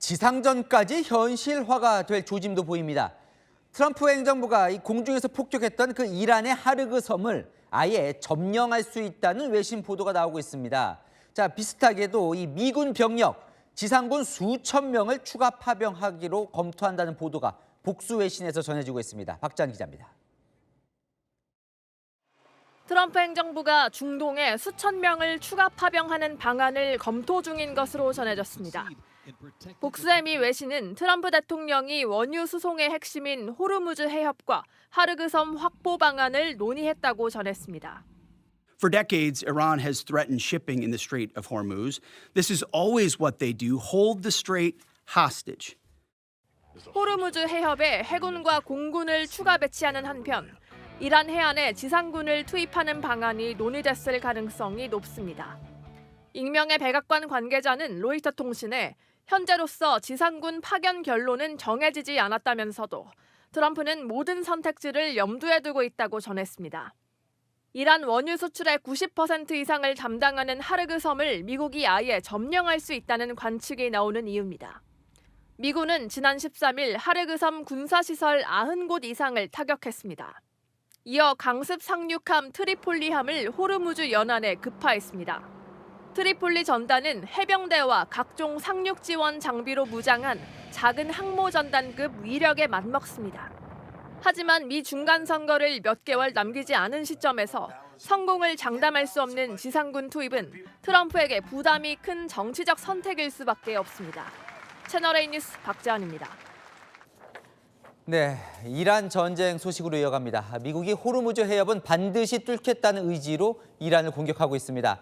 지상전까지 현실화가 될 조짐도 보입니다. 트럼프 행정부가 이 공중에서 폭격했던 그 이란의 하르그 섬을 아예 점령할 수 있다는 외신 보도가 나오고 있습니다. 자, 비슷하게도 이 미군 병력, 지상군 수천 명을 추가 파병하기로 검토한다는 보도가 복수 외신에서 전해지고 있습니다. 박지한 기자입니다. 트럼프 행정부가 중동에 수천 명을 추가 파병하는 방안을 검토 중인 것으로 전해졌습니다. 복수의 미 외신은 트럼프 대통령이 원유 수송의 핵심인 호르무즈 해협과 하르그 섬 확보 방안을 논의했다고 전했습니다. For decades, Iran has threatened shipping in the Strait of Hormuz. This is always what they do, hold the strait hostage. 호르무즈 해협에 해군과 공군을 추가 배치하는 한편 이란 해안에 지상군을 투입하는 방안이 논의됐을 가능성이 높습니다. 익명의 백악관 관계자는 로이터 통신에 현재로서 지상군 파견 결론은 정해지지 않았다면서도 트럼프는 모든 선택지를 염두에 두고 있다고 전했습니다. 이란 원유 수출의 90% 이상을 담당하는 하르그 섬을 미국이 아예 점령할 수 있다는 관측이 나오는 이유입니다. 미군은 지난 13일 하르그 섬 군사시설 90곳 이상을 타격했습니다. 이어 강습 상륙함 트리폴리함을 호르무즈 연안에 급파했습니다. 트리폴리 전단은 해병대와 각종 상륙 지원 장비로 무장한 작은 항모 전단급 위력에 맞먹습니다. 하지만 미 중간 선거를 몇 개월 남기지 않은 시점에서 성공을 장담할 수 없는 지상군 투입은 트럼프에게 부담이 큰 정치적 선택일 수밖에 없습니다. 채널A 뉴스 박지한입니다. 네, 이란 전쟁 소식으로 이어갑니다. 미국이 호르무즈 해협은 반드시 뚫겠다는 의지로 이란을 공격하고 있습니다.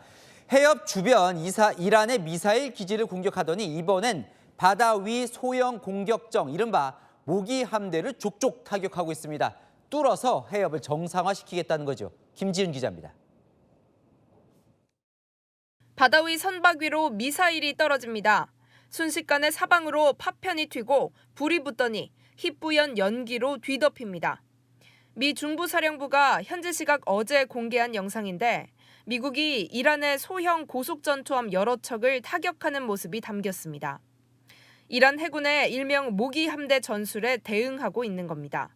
해협 주변 이란의 미사일 기지를 공격하더니 이번엔 바다 위 소형 공격정, 이른바 모기 함대를 족족 타격하고 있습니다. 뚫어서 해협을 정상화시키겠다는 거죠. 김지은 기자입니다. 바다 위 선박 위로 미사일이 떨어집니다. 순식간에 사방으로 파편이 튀고 불이 붙더니 희뿌연 연기로 뒤덮입니다. 미 중부사령부가 현지 시각 어제 공개한 영상인데 미국이 이란의 소형 고속전투함 여러 척을 타격하는 모습이 담겼습니다. 이란 해군의 일명 모기 함대 전술에 대응하고 있는 겁니다.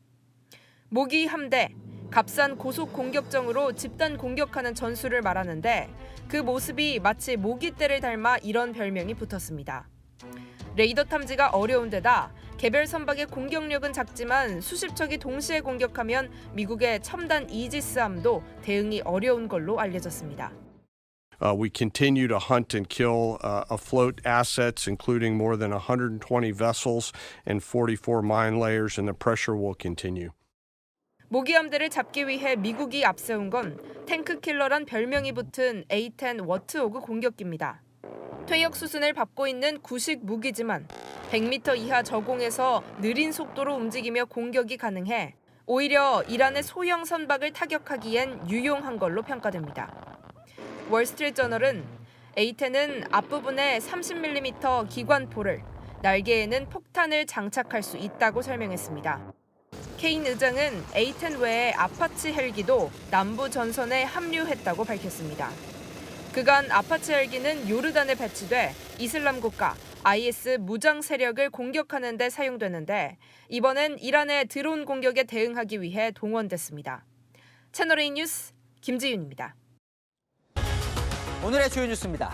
모기 함대, 값싼 고속 공격정으로 집단 공격하는 전술을 말하는데 그 모습이 마치 모기떼를 닮아 이런 별명이 붙었습니다. 레이더 탐지가 어려운 데다 개별 선박의 공격력은 작지만 수십 척이 동시에 공격하면 미국의 첨단 이지스함도 대응이 어려운 걸로 알려졌습니다. We continue to hunt and kill afloat assets, including more than 120 vessels and 44 mine layers, and the pressure will continue. 모기 함대를 잡기 위해 미국이 앞세운 건 탱크 킬러란 별명이 붙은 A-10 워트호그 공격기입니다. 퇴역 수순을 밟고 있는 구식 무기지만 100m 이하 저공에서 느린 속도로 움직이며 공격이 가능해 오히려 이란의 소형 선박을 타격하기엔 유용한 걸로 평가됩니다. 월스트리트저널은 A-10은 앞부분에 30mm 기관포를, 날개에는 폭탄을 장착할 수 있다고 설명했습니다. 케인 의장은 A-10 외에 아파치 헬기도 남부 전선에 합류했다고 밝혔습니다. 그간 아파치 헬기는 요르단에 배치돼 이슬람 국가 IS 무장 세력을 공격하는 데 사용되는데 이번엔 이란의 드론 공격에 대응하기 위해 동원됐습니다. 채널A 뉴스 김지윤입니다. 오늘의 주요 뉴스입니다.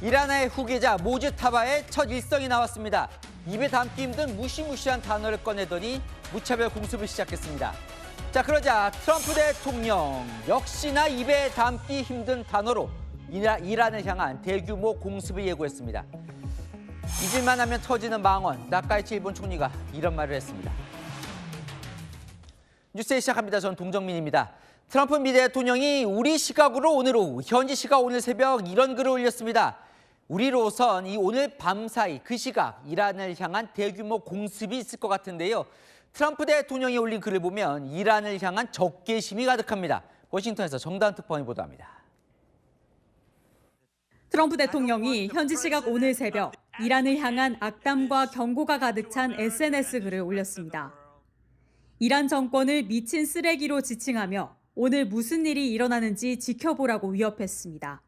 이란의 후계자 모즈타바의 첫 일성이 나왔습니다. 입에 담기 힘든 무시무시한 단어를 꺼내더니 무차별 공습을 시작했습니다. 자, 그러자 트럼프 대통령 역시나 입에 담기 힘든 단어로 이란을 향한 대규모 공습을 예고했습니다. 잊을만 하면 터지는 망언, 나카이치 일본 총리가 이런 말을 했습니다. 뉴스에 시작합니다. 저는 동정민입니다. 트럼프 미 대통령이 우리 시각으로 오늘 오후, 현지 시각 오늘 새벽 이런 글을 올렸습니다. 우리로선 이 오늘 밤 사이 그 시각 이란을 향한 대규모 공습이 있을 것 같은데요. 트럼프 대통령이 올린 글을 보면 이란을 향한 적개심이 가득합니다. 워싱턴에서 정다은 특파원이 보도합니다. 트럼프 대통령이 현지 시각 오늘 새벽 이란을 향한 악담과 경고가 가득 찬 SNS 글을 올렸습니다. 이란 정권을 미친 쓰레기로 지칭하며 오늘 무슨 일이 일어나는지 지켜보라고 위협했습니다.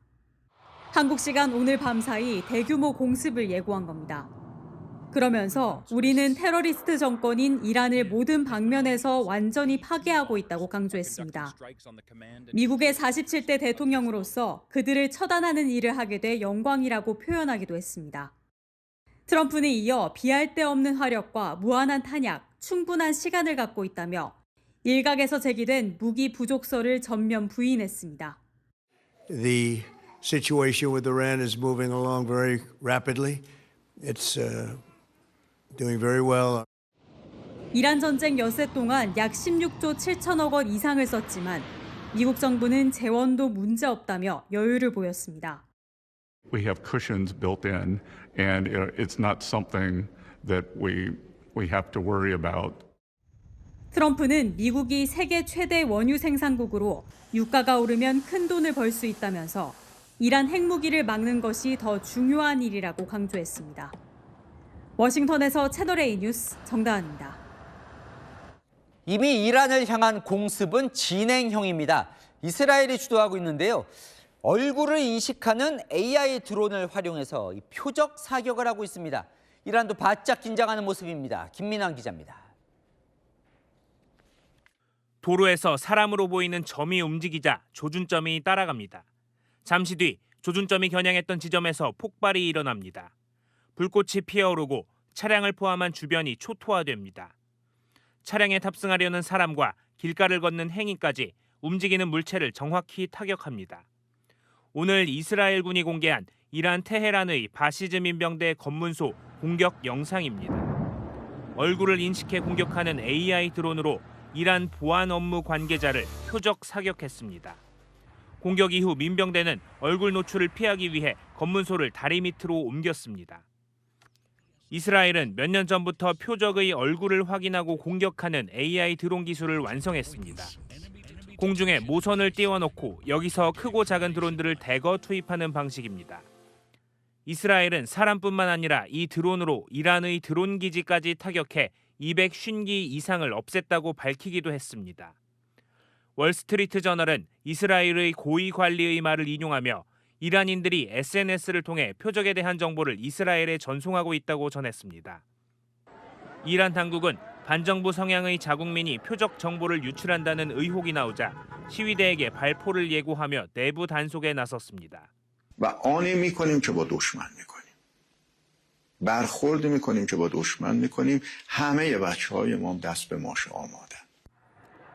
한국 시간 오늘 밤 사이 대규모 공습을 예고한 겁니다. 그러면서 우리는 테러리스트 정권인 이란을 모든 방면에서 완전히 파괴하고 있다고 강조했습니다. 미국의 47대 대통령으로서 그들을 처단하는 일을 하게 돼 영광이라고 표현하기도 했습니다. 트럼프는 이어 비할 데 없는 화력과 무한한 탄약, 충분한 시간을 갖고 있다며 일각에서 제기된 무기 부족설을 전면 부인했습니다. The situation with Iran is moving along very rapidly. It's doing very well. 이란 전쟁 엿새 동안 약 16조 7천억 원 이상을 썼지만 미국 정부는 재원도 문제 없다며 여유를 보였습니다. We have cushions built in, and it's not something that we have to worry about. 트럼프는 미국이 세계 최대 원유 생산국으로 유가가 오르면 큰 돈을 벌 수 있다면서 이란 핵무기를 막는 것이 더 중요한 일이라고 강조했습니다. 워싱턴에서 채널A 뉴스 정다은입니다. 이미 이란을 향한 공습은 진행형입니다. 이스라엘이 주도하고 있는데요. 얼굴을 인식하는 AI 드론을 활용해서 표적 사격을 하고 있습니다. 이란도 바짝 긴장하는 모습입니다. 김민환 기자입니다. 도로에서 사람으로 보이는 점이 움직이자 조준점이 따라갑니다. 잠시 뒤 조준점이 겨냥했던 지점에서 폭발이 일어납니다. 불꽃이 피어오르고 차량을 포함한 주변이 초토화됩니다. 차량에 탑승하려는 사람과 길가를 걷는 행인까지 움직이는 물체를 정확히 타격합니다. 오늘 이스라엘군이 공개한 이란 테헤란의 바시즈 민병대 검문소 공격 영상입니다. 얼굴을 인식해 공격하는 AI 드론으로 이란 보안 업무 관계자를 표적 사격했습니다. 공격 이후 민병대는 얼굴 노출을 피하기 위해 검문소를 다리 밑으로 옮겼습니다. 이스라엘은 몇 년 전부터 표적의 얼굴을 확인하고 공격하는 AI 드론 기술을 완성했습니다. 공중에 모선을 띄워놓고 여기서 크고 작은 드론들을 대거 투입하는 방식입니다. 이스라엘은 사람뿐만 아니라 이 드론으로 이란의 드론 기지까지 타격해 250기 이상을 없앴다고 밝히기도 했습니다. 월스트리트 저널은 이스라엘의 고위 관리의 말을 인용하며 이란인들이 SNS를 통해 표적에 대한 정보를 이스라엘에 전송하고 있다고 전했습니다. 이란 당국은 반정부 성향의 자국민이 표적 정보를 유출한다는 의혹이 나오자 시위대에게 발포를 예고하며 내부 단속에 나섰습니다. و آنی میکنیم که با دشمن میکنیم برخورد میکنیم که با دشمن میکنیم همه بچهای ما دست به ماش آمادن.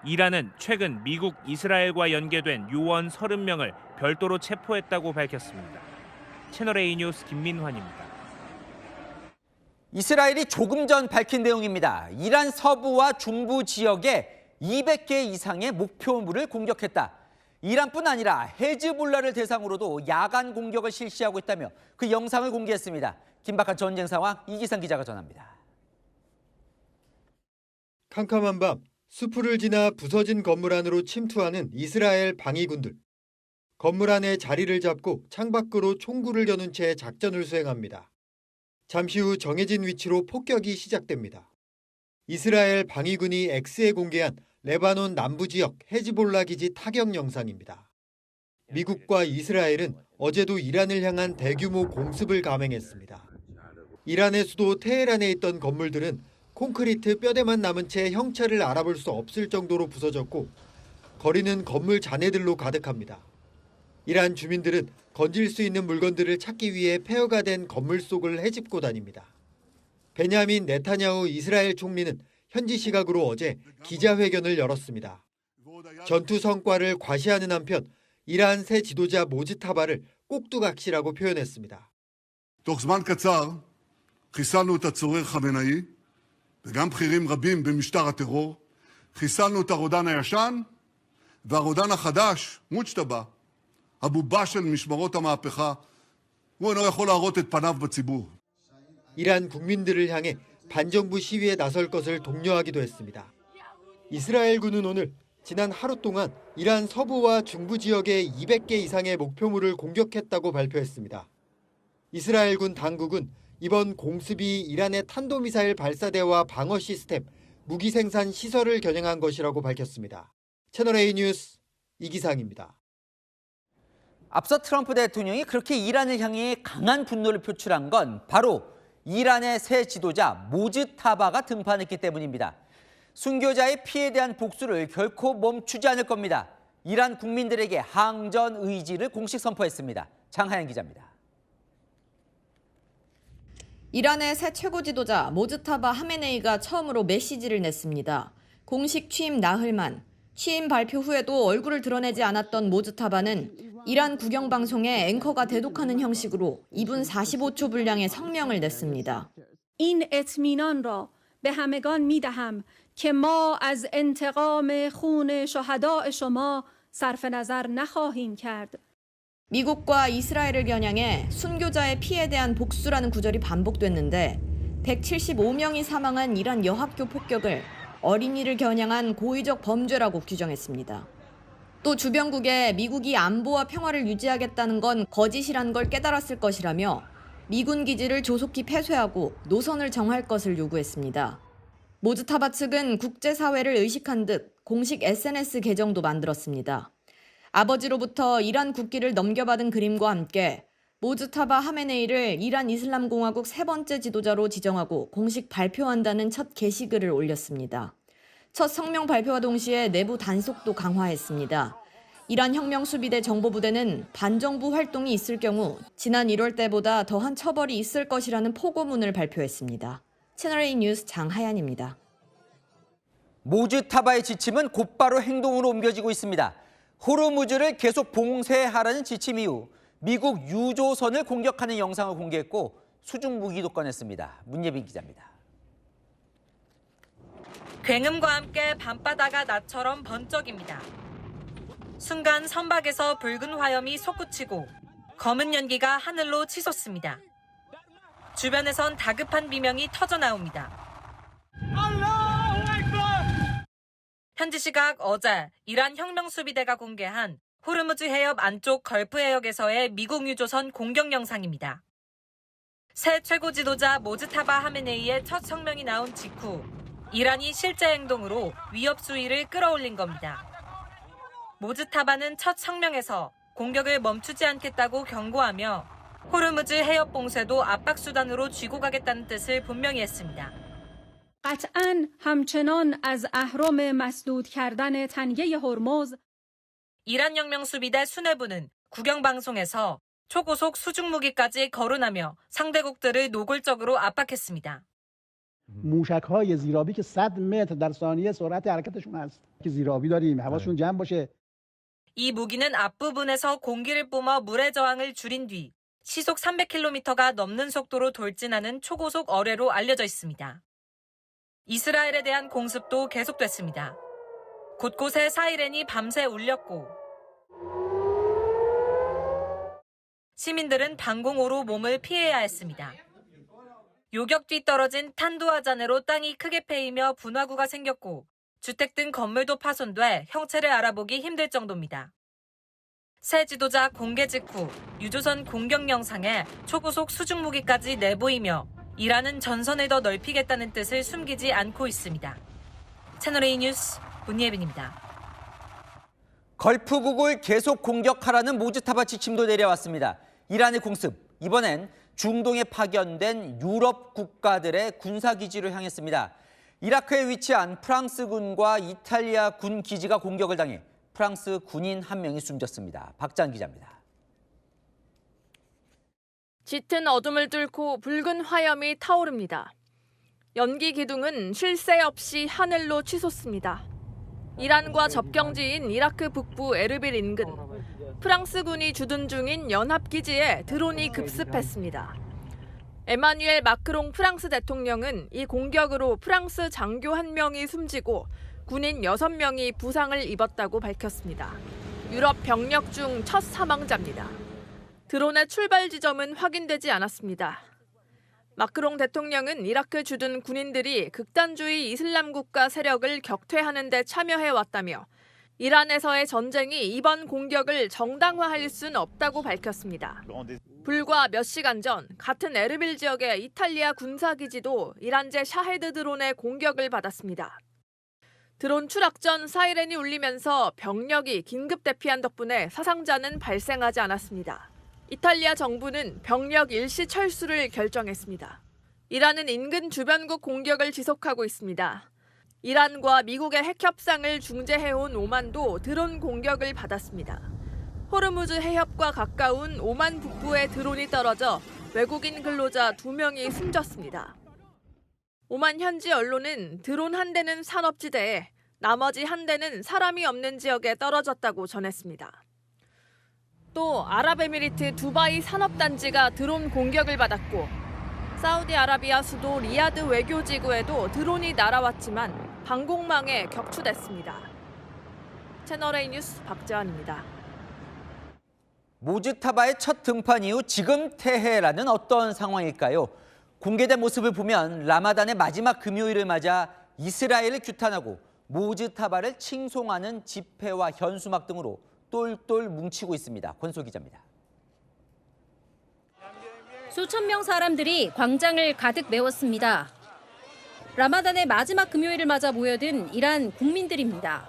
이란은 최근 미국, 이스라엘과 연계된 요원 30명을 별도로 체포했다고 밝혔습니다. 채널A 뉴스 김민환입니다. 이스라엘이 조금 전 밝힌 내용입니다. 이란 서부와 중부 지역에 200개 이상의 목표물을 공격했다. 이란뿐 아니라 헤즈볼라를 대상으로도 야간 공격을 실시하고 있다며 그 영상을 공개했습니다. 긴박한 전쟁 상황 이기상 기자가 전합니다. 캄캄한 밤 수풀을 지나 부서진 건물 안으로 침투하는 이스라엘 방위군들. 건물 안에 자리를 잡고 창밖으로 총구를 겨눈 채 작전을 수행합니다. 잠시 후 정해진 위치로 폭격이 시작됩니다. 이스라엘 방위군이 X에 공개한 레바논 남부 지역 헤즈볼라 기지 타격 영상입니다. 미국과 이스라엘은 어제도 이란을 향한 대규모 공습을 감행했습니다. 이란의 수도 테헤란에 있던 건물들은 콘크리트 뼈대만 남은 채 형체를 알아볼 수 없을 정도로 부서졌고 거리는 건물 잔해들로 가득합니다. 이란 주민들은 건질 수 있는 물건들을 찾기 위해 폐허가 된 건물 속을 헤집고 다닙니다. 베냐민 네타냐후 이스라엘 총리는 현지 시각으로 어제 기자회견을 열었습니다. 전투 성과를 과시하는 한편 이란 새 지도자 모즈타바를 꼭두각시라고 표현했습니다. תוך זמן קצר חיסלנו את הצורר חמינאי וגם בכירים רבים במשטר הטרור. חיסלנו את הרודן הישן והרודן החדש, מוג'טבא, הבובה של משמרות המהפכה. הוא אינו יכול להראות את פניו בציבור. 이란 국민들을 향해 반정부 시위에 나설 것을 독려하기도 했습니다. 이스라엘군은 오늘 지난 하루 동안 이란 서부와 중부 지역의 200개 이상의 목표물을 공격했다고 발표했습니다. 이스라엘군 당국은 이번 공습이 이란의 탄도미사일 발사대와 방어 시스템, 무기 생산 시설을 겨냥한 것이라고 밝혔습니다. 채널A 뉴스 이기상입니다. 앞서 트럼프 대통령이 그렇게 이란을 향해 강한 분노를 표출한 건 바로 이란의 새 지도자 모즈타바가 등판했기 때문입니다. 순교자의 피해에 대한 복수를 결코 멈추지 않을 겁니다. 이란 국민들에게 항전 의지를 공식 선포했습니다. 장하연 기자입니다. 이란의 새 최고 지도자 모즈타바 하메네이가 처음으로 메시지를 냈습니다. 공식 취임 나흘 만, 취임 발표 후에도 얼굴을 드러내지 않았던 모즈타바는 이란 국영방송의 앵커가 대독하는 형식으로 2분 45초 분량의 성명을 냈습니다. این اطمینان را به همگان می‌دهم که ما از انتقام خون شهداء شما صرف نظر نخواهیم کرد. 미국과 이스라엘을 겨냥해 순교자의 피해에 대한 복수라는 구절이 반복됐는데 175명이 사망한 이란 여학교 폭격을 어린이를 겨냥한 고의적 범죄라고 규정했습니다. 또 주변국에 미국이 안보와 평화를 유지하겠다는 건 거짓이란 걸 깨달았을 것이라며 미군 기지를 조속히 폐쇄하고 노선을 정할 것을 요구했습니다. 모즈타바 측은 국제사회를 의식한 듯 공식 SNS 계정도 만들었습니다. 아버지로부터 이란 국기를 넘겨받은 그림과 함께 모즈타바 하메네이를 이란 이슬람공화국 세 번째 지도자로 지정하고 공식 발표한다는 첫 게시글을 올렸습니다. 첫 성명 발표와 동시에 내부 단속도 강화했습니다. 이란 혁명수비대 정보부대는 반정부 활동이 있을 경우 지난 1월 때보다 더한 처벌이 있을 것이라는 포고문을 발표했습니다. 채널A 뉴스 장하연입니다. 모즈타바의 지침은 곧바로 행동으로 옮겨지고 있습니다. 호르무즈를 계속 봉쇄하라는 지침 이후 미국 유조선을 공격하는 영상을 공개했고 수중 무기도 꺼냈습니다. 문예빈 기자입니다. 굉음과 함께 밤바다가 나처럼 번쩍입니다. 순간 선박에서 붉은 화염이 솟구치고 검은 연기가 하늘로 치솟습니다. 주변에선 다급한 비명이 터져나옵니다. 현지 시각 어제 이란 혁명수비대가 공개한 호르무즈 해협 안쪽 걸프 해역에서의 미국 유조선 공격 영상입니다. 새 최고 지도자 모즈타바 하메네이의 첫 성명이 나온 직후 이란이 실제 행동으로 위협 수위를 끌어올린 겁니다. 모즈타바는 첫 성명에서 공격을 멈추지 않겠다고 경고하며 호르무즈 해협 봉쇄도 압박 수단으로 쥐고 가겠다는 뜻을 분명히 했습니다. قطعاً همچنان از اهرم مسدود کردن تنگه هرمز 이란 혁명수비대 수뇌부는 국영방송에서 초고속 수중무기까지 거론하며 상대국들을 노골적으로 압박했습니다. موشک‌های زیرابی که 100 متر در ثانیه سرعت حرکتشون هست. که زیرابی داریم. حواسشون جمع باشه. 이 무기는 앞부분에서 공기를 뿜어 물의 저항을 줄인 뒤 시속 300km가 넘는 속도로 돌진하는 초고속 어뢰로 알려져 있습니다. 이스라엘에 대한 공습도 계속됐습니다. 곳곳에 사이렌이 밤새 울렸고 시민들은 방공호로 몸을 피해야 했습니다. 요격 뒤 떨어진 탄두아잔으로 땅이 크게 패이며 분화구가 생겼고 주택 등 건물도 파손돼 형체를 알아보기 힘들 정도입니다. 새 지도자 공개 직후 유조선 공격 영상에 초고속 수중무기까지 내보이며 이란은 전선을 더 넓히겠다는 뜻을 숨기지 않고 있습니다. 채널A 뉴스 문예빈입니다. 걸프국을 계속 공격하라는 모즈타바 지침도 내려왔습니다. 이란의 공습, 이번엔 중동에 파견된 유럽 국가들의 군사기지를 향했습니다. 이라크에 위치한 프랑스군과 이탈리아 군 기지가 공격을 당해 프랑스 군인 한 명이 숨졌습니다. 박장 기자입니다. 짙은 어둠을 뚫고 붉은 화염이 타오릅니다. 연기 기둥은 쉴 새 없이 하늘로 치솟습니다. 이란과 접경지인 이라크 북부 에르빌 인근 프랑스군이 주둔 중인 연합기지에 드론이 급습했습니다. 에마뉘엘 마크롱 프랑스 대통령은 이 공격으로 프랑스 장교 1명이 숨지고 군인 6명이 부상을 입었다고 밝혔습니다. 유럽 병력 중 첫 사망자입니다. 드론의 출발 지점은 확인되지 않았습니다. 마크롱 대통령은 이라크 주둔 군인들이 극단주의 이슬람 국가 세력을 격퇴하는 데 참여해왔다며 이란에서의 전쟁이 이번 공격을 정당화할 수는 없다고 밝혔습니다. 불과 몇 시간 전 같은 에르빌 지역의 이탈리아 군사기지도 이란제 샤헤드 드론의 공격을 받았습니다. 드론 추락 전 사이렌이 울리면서 병력이 긴급 대피한 덕분에 사상자는 발생하지 않았습니다. 이탈리아 정부는 병력 일시 철수를 결정했습니다. 이란은 인근 주변국 공격을 지속하고 있습니다. 이란과 미국의 핵 협상을 중재해온 오만도 드론 공격을 받았습니다. 호르무즈 해협과 가까운 오만 북부에 드론이 떨어져 외국인 근로자 2명이 숨졌습니다. 오만 현지 언론은 드론 한 대는 산업지대에 나머지 한 대는 사람이 없는 지역에 떨어졌다고 전했습니다. 또 아랍에미리트 두바이 산업단지가 드론 공격을 받았고 사우디아라비아 수도 리야드 외교지구에도 드론이 날아왔지만 방공망에 격추됐습니다. 채널A 뉴스 박재환입니다. 모즈타바의 첫 등판 이후 지금 테헤란은 어떤 상황일까요? 공개된 모습을 보면 라마단의 마지막 금요일을 맞아 이스라엘을 규탄하고 모즈타바를 칭송하는 집회와 현수막 등으로 똘똘 뭉치고 있습니다. 권소 기자입니다. 수천 명 사람들이 광장을 가득 메웠습니다. 라마단의 마지막 금요일을 맞아 모여든 이란 국민들입니다.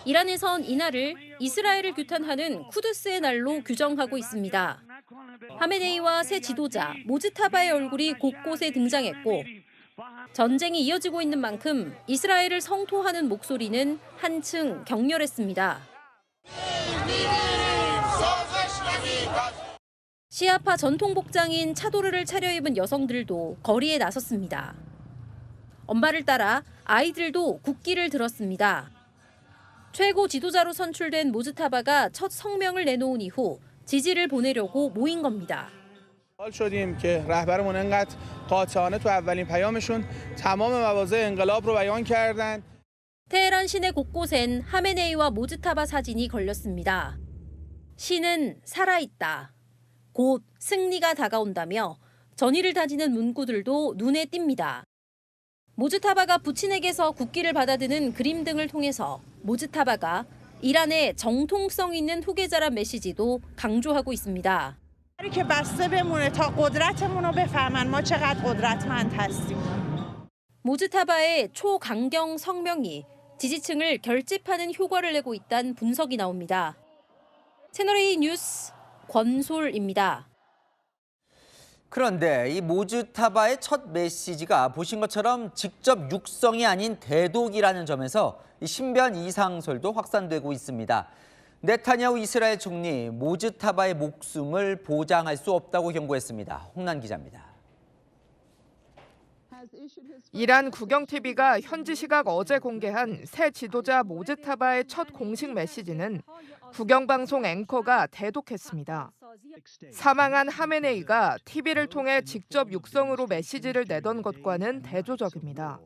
이란에선 이날을 이스라엘을 규탄하는 쿠드스의 날로 규정하고 있습니다. 하메네이와 새 지도자 모즈타바의 얼굴이 곳곳에 등장했고 전쟁이 이어지고 있는 만큼 이스라엘을 성토하는 목소리는 한층 격렬했습니다. 시아파 전통 복장인 차도르를 차려입은 여성들도 거리에 나섰습니다. 엄마를 따라 아이들도 국기를 들었습니다. 최고 지도자로 선출된 모즈타바가 첫 성명을 내놓은 이후 지지를 보내려고 모인 겁니다. شدیم که رهبرمون انقدر قاطعانه تو اولین پیامشون تمام مواضع انقلاب رو بیان کردن. 테헤란 시내 곳곳엔 하메네이와 모즈타바 사진이 걸렸습니다. 시는 살아있다. 곧 승리가 다가온다며 전의를 다지는 문구들도 눈에 띕니다. 모즈타바가 부친에게서 국기를 받아드는 그림 등을 통해서 모즈타바가 이란의 정통성 있는 후계자란 메시지도 강조하고 있습니다. 모즈타바의 초강경 성명이 지지층을 결집하는 효과를 내고 있다는 분석이 나옵니다. 채널A 뉴스 권솔입니다. 그런데 이 모즈타바의 첫 메시지가 보신 것처럼 직접 육성이 아닌 대독이라는 점에서 신변 이상설도 확산되고 있습니다. 네타냐후 이스라엘 총리 모즈타바의 목숨을 보장할 수 없다고 경고했습니다. 홍란 기자입니다. 이란 국영TV가 현지 시각 어제 공개한 새 지도자 모즈타바의 첫 공식 메시지는 국영방송 앵커가 대독했습니다. 사망한 하메네이가 TV를 통해 직접 육성으로 메시지를 내던 것과는 대조적입니다.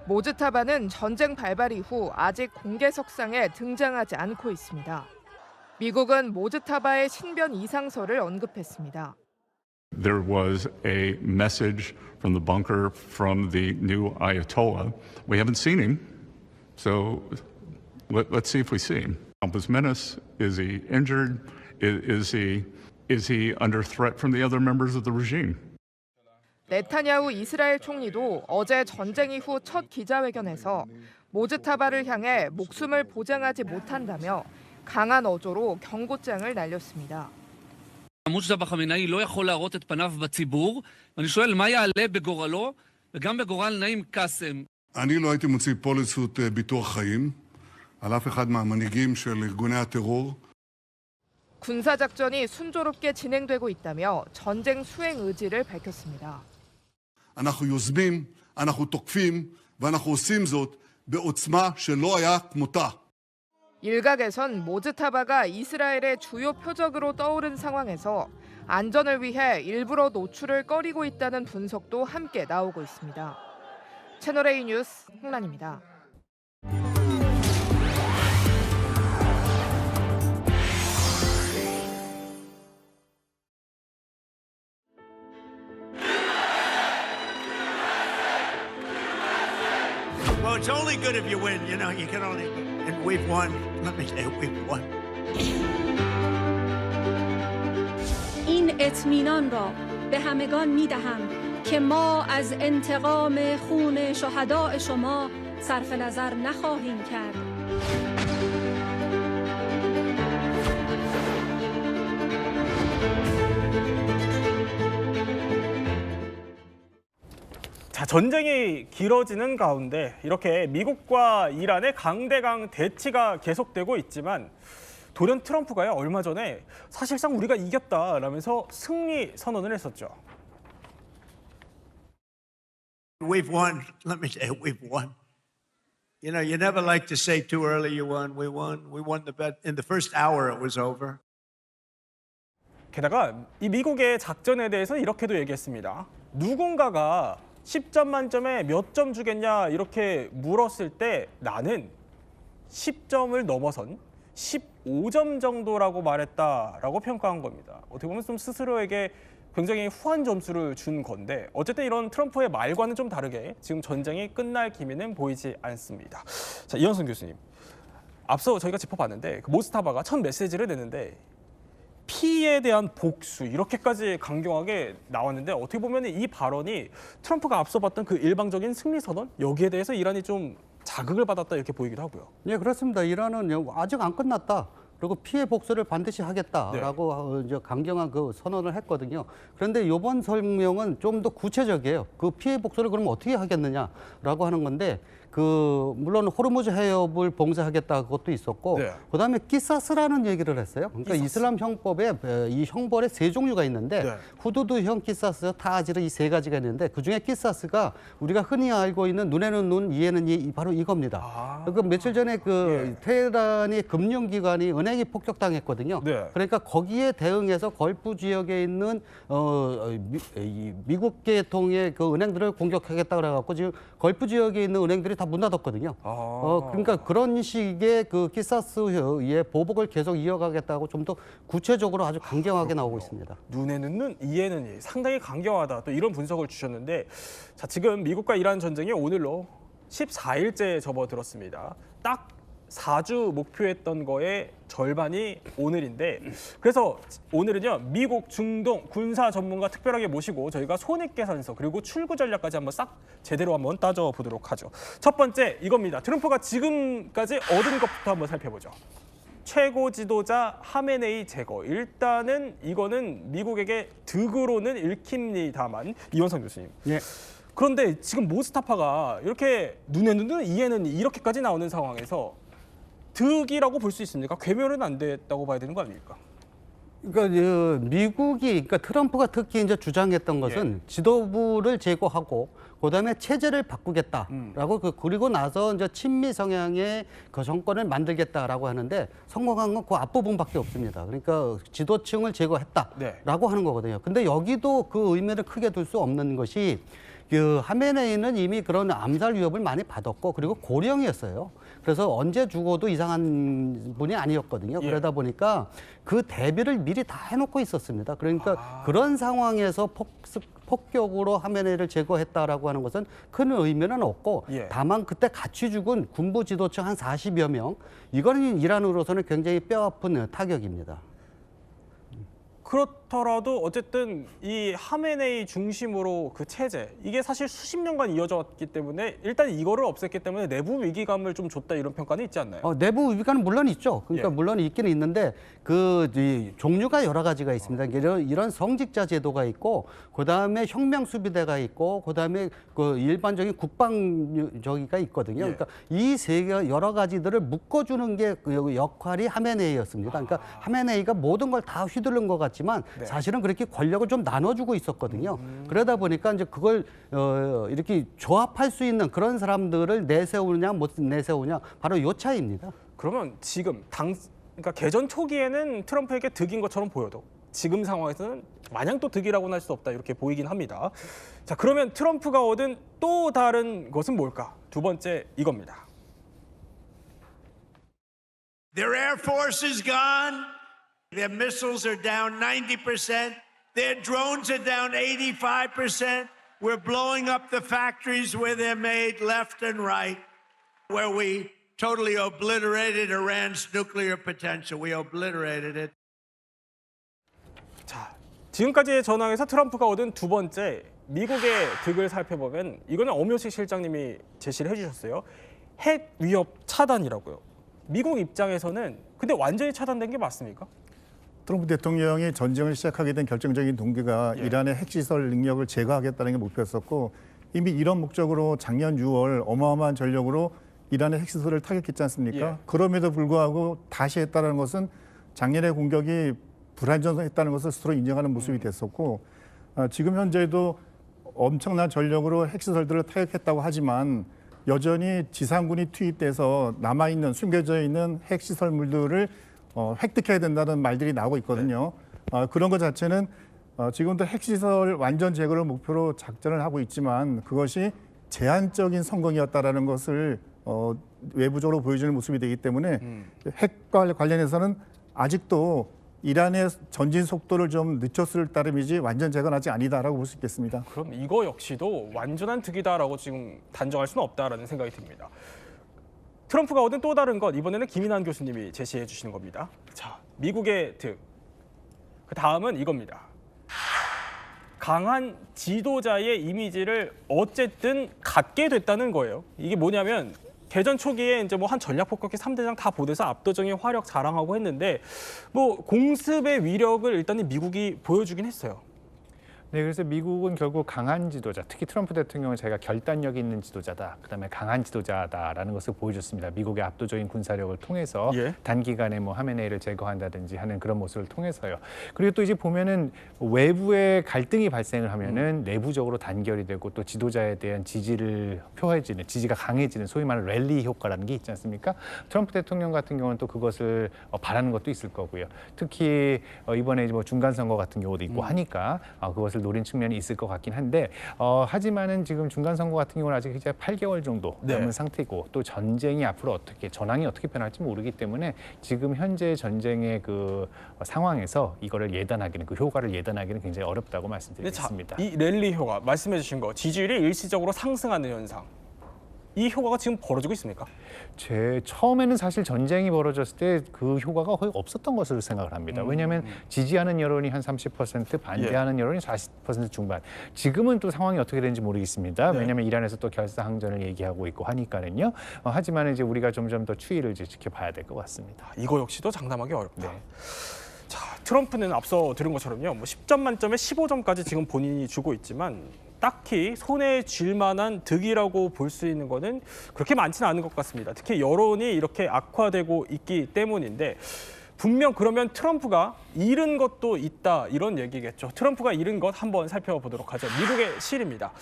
모즈타바는 전쟁 발발 이후 아직 공개석상에 등장하지 않고 있습니다. 미국은 모즈타바의 신변 이상설을 언급했습니다. There was a message from the bunker from the new Ayatollah. We haven't seen him, so let's see if we see him. Campus Menace, is he injured? Is he under threat from the other members of the regime? 네타냐후 이스라엘 총리도 어제 전쟁 이후 첫 기자회견에서 모즈타바를 향해 목숨을 보장하지 못한다며 강한 어조로 경고장을 날렸습니다. מוג'תבא חמינאי לא יכול להראות את פניו בציבור, ואני שואל מה יעלה בגורלו וגם בגורל נעים קאסם. אני לא הייתי מוציא פוליסות ביטוח חיים על אף אחד מהמנהיגים של ארגוני הטרור. 군사작전이 순조롭게 진행되고 있다며 전쟁 수행 의지를 밝혔습니다. אנחנו יוזמים, אנחנו תוקפים, ואנחנו עושים זאת בעוצמה שלא היה כמותה. 일각에선 모즈타바가 이스라엘의 주요 표적으로 떠오른 상황에서 안전을 위해 일부러 노출을 꺼리고 있다는 분석도 함께 나오고 있습니다. 채널A 뉴스 홍란입니다. Well, it's only good if you win. You know, you can only, and we've won. Let me say, we've won. این اطمینان را به همگان می‌دهم که ما از انتقام خون شهداء شما صرف نظر نخواهیم کرد. 자, 전쟁이 길어지는 가운데 이렇게 미국과 이란의 강대강 대치가 계속되고 있지만 돌연 트럼프가요, 얼마 전에 사실상 우리가 이겼다라면서 승리 선언을 했었죠. We've won. Let me tell you, we've won. You know, you never like to say too early you won. We won. We won the bet. In the first hour, it was over. 게다가 이 미국의 작전에 대해서 이렇게도 얘기했습니다. 누군가가 10점 만점에 몇 점 주겠냐 이렇게 물었을 때 나는 10점을 넘어선 15점 정도라고 말했다라고 평가한 겁니다. 어떻게 보면 좀 스스로에게 굉장히 후한 점수를 준 건데 어쨌든 이런 트럼프의 말과는 좀 다르게 지금 전쟁이 끝날 기미는 보이지 않습니다. 자, 이현선 교수님, 앞서 저희가 짚어봤는데 그 모스타바가 첫 메시지를 내는데 피해에 대한 복수 이렇게까지 강경하게 나왔는데 어떻게 보면 이 발언이 트럼프가 앞서 봤던 그 일방적인 승리 선언 여기에 대해서 이란이 좀 자극을 받았다 이렇게 보이기도 하고요. 네, 그렇습니다. 이란은 아직 안 끝났다. 그리고 피해 복수를 반드시 하겠다라고 이제 강경한 그 선언을 했거든요. 그런데 이번 설명은 좀 더 구체적이에요. 그 피해 복수를 그럼 어떻게 하겠느냐라고 하는 건데 물론 호르무즈 해협을 봉쇄하겠다 그것도 있었고 그다음에 끼사스라는 얘기를 했어요. 그러니까 이슬람 형법에 이 형벌에 세 종류가 있는데 후두드형 끼사스, 타아지르 이 세 가지가 있는데 그중에 끼사스가 우리가 흔히 알고 있는 눈에는 눈, 이에는 이 바로 이겁니다. 그 며칠 전에 테헤란이 금융기관이 은행이 폭격당했거든요. 그러니까 거기에 대응해서 걸프 지역에 있는 미국 계통의 그 은행들을 공격하겠다 그래갖고 지금 걸프 지역에 있는 은행들이 다 문 닫았거든요. 그러니까 그런 식의 그 키사스의 보복을 계속 이어가겠다고 좀 더 구체적으로 아주 강경하게 나오고 있습니다. 눈에는 눈, 이에는 이 상당히 강경하다. 또 이런 분석을 주셨는데 자, 지금 미국과 이란 전쟁이 오늘로 14일째 접어들었습니다. 딱 4주 목표했던 거의 절반이 오늘인데 그래서 오늘은요 미국 중동 군사 전문가 특별하게 모시고 저희가 손익계산서 그리고 출구 전략까지 한번 싹 제대로 한번 따져보도록 하죠. 첫 번째 이겁니다. 트럼프가 지금까지 얻은 것부터 한번 살펴보죠. 최고 지도자 하메네이 제거. 일단은 이거는 미국에게 득으로는 읽힙니다만 이원상 교수님. 예. 그런데 지금 모스타파가 이렇게 눈에는 눈, 이에는 이렇게까지 나오는 상황에서 득이라고 볼 수 있습니까? 괴멸은 안 됐다고 봐야 되는 거 아닙니까? 그러니까 그러니까 트럼프가 특히 이제 주장했던 것은 지도부를 제거하고 그다음에 체제를 바꾸겠다라고 그리고 나서 이제 친미 성향의 그 정권을 만들겠다라고 하는데 성공한 건 그 앞부분밖에 없습니다. 그러니까 지도층을 제거했다라고 하는 거거든요. 근데 여기도 그 의미를 크게 둘 수 없는 것이 하메네이는 이미 그런 암살 위협을 많이 받았고 그리고 고령이었어요. 그래서 언제 죽어도 이상한 분이 아니었거든요. 그러다 보니까 그 대비를 미리 다 해놓고 있었습니다. 그러니까 그런 상황에서 폭격으로 하메네이를 제거했다라고 하는 것은 큰 의미는 없고 다만 그때 같이 죽은 군부 지도층 한 40여 명 이거는 이란으로서는 굉장히 뼈아픈 타격입니다. 그렇더라도 어쨌든 이 하메네이 중심으로 그 체제 이게 사실 수십 년간 이어져 왔기 때문에 일단 이거를 없앴기 때문에 내부 위기감을 좀 줬다 이런 평가는 있지 않나요? 내부 위기감은 물론 있죠. 그러니까 물론 있기는 있는데 이 종류가 여러 가지가 있습니다. 이런 성직자 제도가 있고 그다음에 혁명 수비대가 있고 그다음에 그 일반적인 국방 저기가 있거든요. 그러니까 이 세 개 여러 가지들을 묶어주는 게 그 역할이 하메네이였습니다. 그러니까 하메네이가 모든 걸 다 휘두른 것 같지만 사실은 그렇게 권력을 좀 나눠주고 있었거든요. 그러다 보니까 이제 그걸 이렇게 조합할 수 있는 그런 사람들을 내세우냐 못 내세우냐 바로 요 차이입니다. 그러면 지금 그러니까 개전 초기에는 트럼프에게 득인 것처럼 보여도 지금 상황에서는 마냥 또 득이라고는 할 수 없다 이렇게 보이긴 합니다. 자, 그러면 트럼프가 얻은 또 다른 것은 뭘까? 두 번째 이겁니다. Their air force is gone. Their missiles are down 90%. Their drones are down 85%. We're blowing up the factories where they're made left and right, where we totally obliterated Iran's nuclear potential. We obliterated it. 자, 지금까지의 전황에서 트럼프가 얻은 두 번째 미국의 득을 살펴보면 이거는 엄효식 실장님이 제시를 해주셨어요. 핵 위협 차단이라고요. 미국 입장에서는 근데 완전히 차단된 게 맞습니까? 트럼프 대통령이 전쟁을 시작하게 된 결정적인 동기가 이란의 핵시설 능력을 제거하겠다는 게 목표였었고 이미 이런 목적으로 작년 6월 어마어마한 전력으로 이란의 핵시설을 타격했지 않습니까? 예. 그럼에도 불구하고 다시 했다는 것은 작년의 공격이 불안전했다는 것을 스스로 인정하는 모습이 됐었고 지금 현재도 엄청난 전력으로 핵시설들을 타격했다고 하지만 여전히 지상군이 투입돼서 남아있는 숨겨져 있는 핵시설물들을 획득해야 된다는 말들이 나오고 있거든요. 그런 것 자체는 지금도 핵시설 완전 제거를 목표로 작전을 하고 있지만 그것이 제한적인 성공이었다라는 것을 외부적으로 보여주는 모습이 되기 때문에 핵과 관련해서는 아직도 이란의 전진 속도를 좀 늦췄을 따름이지 완전 제거는 아직 아니다라고 볼 수 있겠습니다. 그럼 이거 역시도 완전한 득이다라고 지금 단정할 수는 없다라는 생각이 듭니다. 트럼프가 얻은 또 다른 것, 이번에는 김인환 교수님이 제시해 주시는 겁니다. 자, 미국의 득. 그 다음은 이겁니다. 강한 지도자의 이미지를 어쨌든 갖게 됐다는 거예요. 이게 뭐냐면 개전 초기에 이제 뭐 한 전략 폭격기 3대장 다 보내서 압도적인 화력 자랑하고 했는데 뭐 공습의 위력을 일단은 미국이 보여주긴 했어요. 네, 그래서 미국은 결국 강한 지도자, 특히 트럼프 대통령은 자기가 결단력 있는 지도자다, 그다음에 강한 지도자다라는 것을 보여줬습니다. 미국의 압도적인 군사력을 통해서 단기간에 뭐 하메네이를 제거한다든지 하는 그런 모습을 통해서요. 그리고 또 이제 보면은 외부의 갈등이 발생을 하면은 내부적으로 단결이 되고 또 지도자에 대한 지지를 표해지는, 지지가 강해지는 소위 말하는 랠리 효과라는 게 있지 않습니까? 트럼프 대통령 같은 경우는 또 그것을 바라는 것도 있을 거고요. 특히 이번에 뭐 중간 선거 같은 경우도 있고 하니까 그것을 노린 측면이 있을 것 같긴 한데 하지만은 지금 중간 선거 같은 경우는 아직 이제 8개월 정도 남은 상태고 또 전쟁이 앞으로 어떻게 전황이 어떻게 변할지 모르기 때문에 지금 현재 전쟁의 그 상황에서 이거를 예단하기는 그 효과를 예단하기는 굉장히 어렵다고 말씀드리겠습니다. 이 랠리 효과 말씀해 주신 거 지지율이 일시적으로 상승하는 현상. 이 효과가 지금 벌어지고 있습니까? 처음에는 사실 전쟁이 벌어졌을 때 그 효과가 거의 없었던 것으로 생각을 합니다. 왜냐하면 지지하는 여론이 한 30%, 반대하는 여론이 40% 중반. 지금은 또 상황이 어떻게 되는지 모르겠습니다. 왜냐하면 이란에서 또 결사항전을 얘기하고 있고 하니까는요. 하지만 이제 우리가 점점 더 추이를 이제 지켜봐야 될 것 같습니다. 이거 역시도 장담하기 어렵다. 자, 트럼프는 앞서 들은 것처럼요. 뭐 10점 만점에 15점까지 지금 본인이 주고 있지만 딱히 손에 쥘 만한 득이라고 볼 수 있는 거는 그렇게 많지는 않은 것 같습니다. 특히 여론이 이렇게 악화되고 있기 때문인데 분명 그러면 트럼프가 잃은 것도 있다 이런 얘기겠죠. 트럼프가 잃은 것 한번 살펴보도록 하죠. 미국의 실입니다.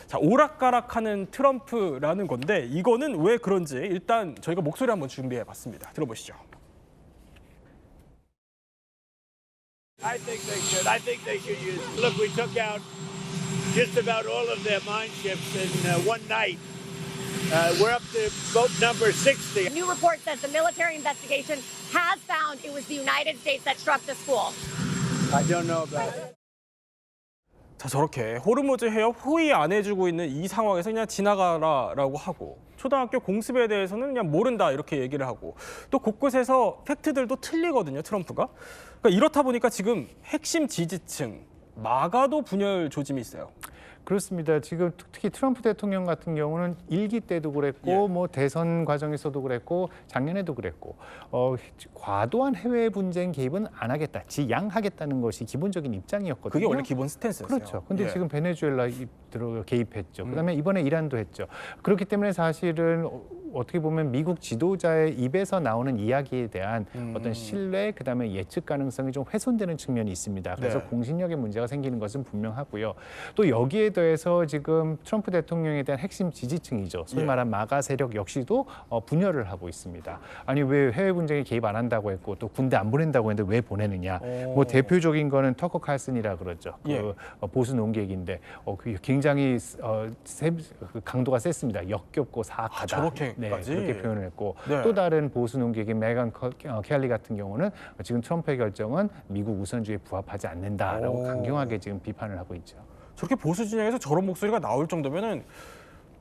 자, 오락가락하는 트럼프라는 건데 이거는 왜 그런지 일단 저희가 목소리 한번 준비해봤습니다. 들어보시죠. I think they should use it. Look, we took out just about all of their mine ships in one night. We're up to boat number 60. A new report says the military investigation has found it was the United States that struck the school. I don't know about it. 자, 저렇게 호르무즈 해협 호의 안 해주고 있는 이 상황에서 그냥 지나가라라고 하고 초등학교 공습에 대해서는 그냥 모른다 이렇게 얘기를 하고 또 곳곳에서 팩트들도 틀리거든요, 트럼프가. 그러니까 이렇다 보니까 지금 핵심 지지층, 마가도 분열 조짐이 있어요. 그렇습니다. 지금 특히 트럼프 대통령 같은 경우는 일기 때도 그랬고 뭐 대선 과정에서도 그랬고 작년에도 그랬고 과도한 해외 분쟁 개입은 안 하겠다, 지양하겠다는 것이 기본적인 입장이었거든요. 그게 원래 기본 스탠스였어요. 그렇죠. 근데 지금 베네수엘라 들어 개입했죠. 그다음에 이번에 이란도 했죠. 그렇기 때문에 사실은 어떻게 보면 미국 지도자의 입에서 나오는 이야기에 대한 어떤 신뢰, 그다음에 예측 가능성이 좀 훼손되는 측면이 있습니다. 그래서 공신력에 문제가 생기는 것은 분명하고요. 또 여기에 더해서 지금 트럼프 대통령에 대한 핵심 지지층이죠. 소위 말한 마가 세력 역시도 분열을 하고 있습니다. 아니 왜 해외 분쟁에 개입 안 한다고 했고 또 군대 안 보낸다고 했는데 왜 보내느냐. 뭐 대표적인 거는 터커 칼슨이라 그러죠. 그 보수 농객인데 굉장히 강도가 셌습니다. 역겹고 사악하다. 저렇게 그렇게 표현을 했고 또 다른 보수 농객인 메간 켈리 같은 경우는 지금 트럼프의 결정은 미국 우선주의에 부합하지 않는다라고 강경하게 지금 비판을 하고 있죠. 저렇게 보수 진영에서 저런 목소리가 나올 정도면은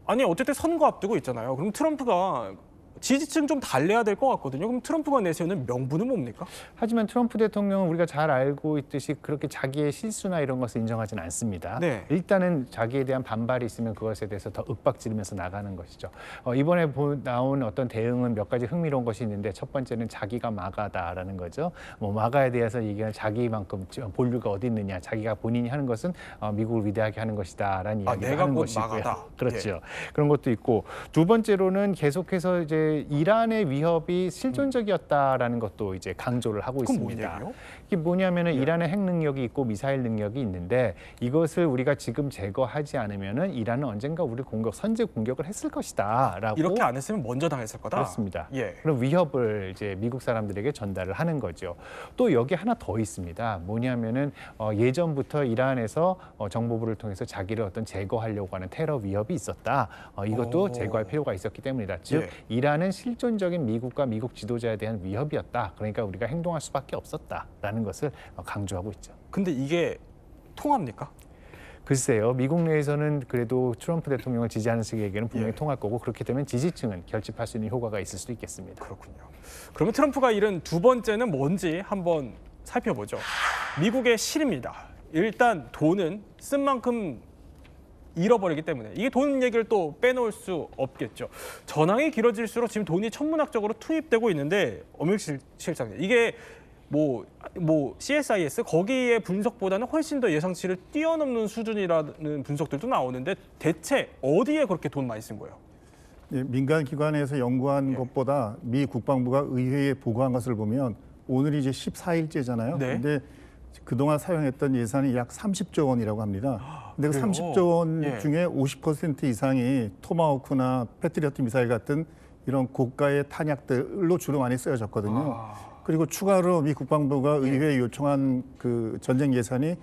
아니 어쨌든 선거 앞두고 있잖아요. 그럼 트럼프가 지지층 좀 달래야 될 것 같거든요. 그럼 트럼프가 내세우는 명분은 뭡니까? 하지만 트럼프 대통령은 우리가 잘 알고 있듯이 그렇게 자기의 실수나 이런 것을 인정하지는 않습니다. 네. 일단은 자기에 대한 반발이 있으면 그것에 대해서 더 윽박지르면서 나가는 것이죠. 이번에 나온 어떤 대응은 몇 가지 흥미로운 것이 있는데 첫 번째는 자기가 마가다라는 거죠. 뭐 마가에 대해서 얘기하는 자기만큼 본류가 어디 있느냐, 자기가 본인이 하는 것은 미국을 위대하게 하는 것이다라는 이야기를 내가 하는 곧 것이고요. 마가다. 그렇죠. 예. 그런 것도 있고 두 번째로는 계속해서 이제 이란의 위협이 실존적이었다라는 것도 이제 강조를 하고 그건 있습니다. 뭔 얘기예요? 이게 뭐냐면은 이란의 핵 능력이 있고 미사일 능력이 있는데 이것을 우리가 지금 제거하지 않으면은 이란은 언젠가 우리 선제 공격을 했을 것이다라고 이렇게 안 했으면 먼저 당했을 거다. 그렇습니다. 예. 그런 위협을 이제 미국 사람들에게 전달을 하는 거죠. 또 여기 하나 더 있습니다. 뭐냐면은 예전부터 이란에서 정보부를 통해서 자기를 어떤 제거하려고 하는 테러 위협이 있었다. 이것도 제거할 필요가 있었기 때문이다. 즉 이란은 실존적인 미국과 미국 지도자에 대한 위협이었다. 그러니까 우리가 행동할 수밖에 없었다라는 것을 강조하고 있죠. 근데 이게 통합니까? 글쎄요. 미국 내에서는 그래도 트럼프 대통령을 지지하는 측에게는 분명히 통할 거고 그렇게 되면 지지층은 결집할 수 있는 효과가 있을 수도 있겠습니다. 그렇군요. 그러면 트럼프가 잃은 두 번째는 뭔지 한번 살펴보죠. 미국의 실입니다. 일단 돈은 쓴 만큼 잃어버리기 때문에 이게 돈 얘기를 또 빼놓을 수 없겠죠. 전황이 길어질수록 지금 돈이 천문학적으로 투입되고 있는데 엄영실 실장님 이게 뭐 CSIS 거기에 분석보다는 훨씬 더 예상치를 뛰어넘는 수준이라는 분석들도 나오는데 대체 어디에 그렇게 돈 많이 쓴 거예요? 민간 기관에서 연구한 것보다 미 국방부가 의회에 보고한 것을 보면 오늘이 이제 14일째잖아요. 네. 근데 그동안 사용했던 예산이 약 30조 원이라고 합니다. 근데 그 그래요? 30조 원 예. 중에 50% 이상이 토마호크나 패트리어트 미사일 같은 이런 고가의 탄약들로 주로 많이 쓰여졌거든요. 그리고 추가로 미 국방부가 의회에 요청한 그 전쟁 예산이